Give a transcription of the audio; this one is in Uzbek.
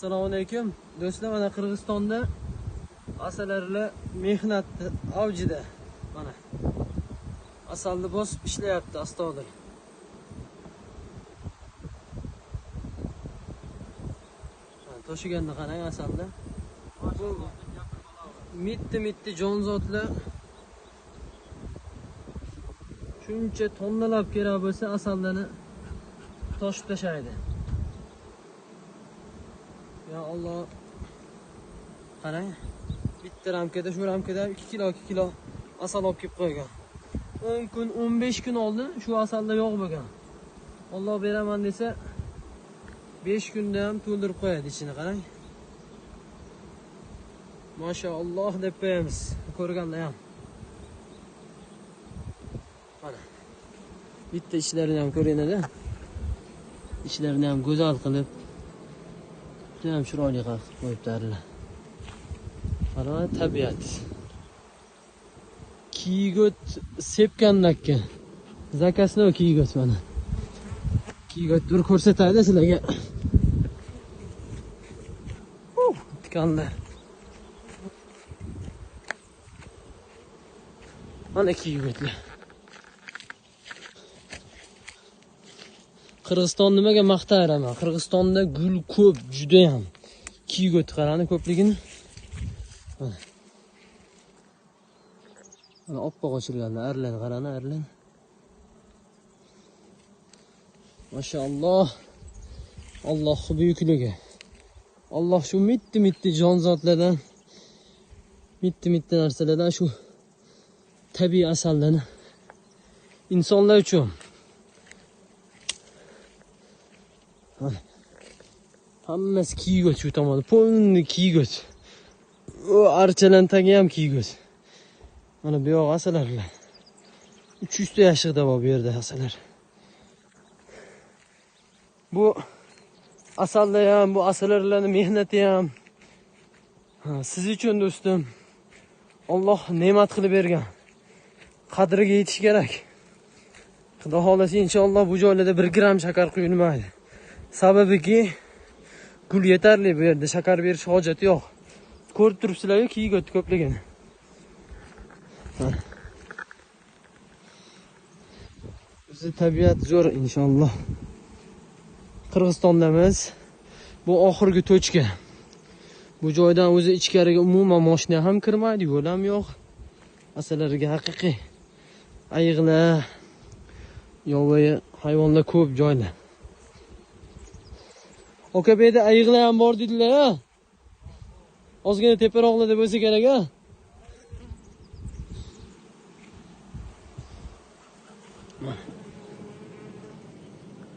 Assalomu alaykum. Do'stlar, mana Qirg'izistonda asalarilar mehnat avjida. Mana asalni bosib ishlayapti astoydil. To'shiganda qarang asalda. Bu mitti jonzotlar shuncha tonnalab kerak bo'lsa asallarni toshib tashlaydi. Ya Allah. Qarang. Bitta ramkada, shu ramkada 2 kilo asal olib kelib qo'ygan. 10 kun, 15 kun oldin shu asalda yo'q bo'lgan. Alloh beraman desa 5 kunda ham to'ldirib qo'yadi ichini, qarang. Maşallah deb qo'yamiz. Ko'rganda ham. Mana. Bitta ishlarini ham ko'ringlar-da. İşlerini ham go'zal qilib, juda ham chiroyli qilib qo'yibdilar. Mana tabiat. Kiygot sepgandakka. Zakasni kiygot mana. Kiygot bir ko'rsatadi sizlarga. Tikanlar. Mana kiygotlar. Qirg'iziston nimaga maqtayraman? Qirg'izistonda gul ko'p, juda ham. Kiygot qarani ko'pligini. Mana oppoq ochilganlar, arlan qarani, arlan. Maşallah. Alloh buyukligi. Alloh shu mitti jonzotlardan, mitti narsalardan shu tabiiy asallarni insonlar uchun hammasi kiygot shu tomonda, polni kiygot. O archalan tagi ham kiygot. Mana bu yoq asalarlar. 300 ta yashiqda bor bu yerda asalar. Bu asallar ham, bu asalarlarning mehnati ham siz uchun do'stim. Alloh ne'mat qilib bergan. Qadriga yetish kerak. Xudo xolasa inshaalloh bu joylarda 1 gram shakar quyilmaydi. Sababiki gul yetarli bu yerda, shakar berish hojati yo'q. Ko'rib turibsizlar-ku kiygot ko'pligini. Bizi tabiat zo'r inshaalloh. Qirg'izistondamiz. Bu oxirgi to'chka. Bu joydan o'zi ichkariga umuman mashina ham kirmaydi, yo'l ham yo'q. Asalariga haqiqiy ayiqlar, yovvoyi hayvonlar ko'p joylar. Oka bu yerda ayiqlar ham bor dedilar-a. Ozgina teparoqlarda bo'lsa kerak-a.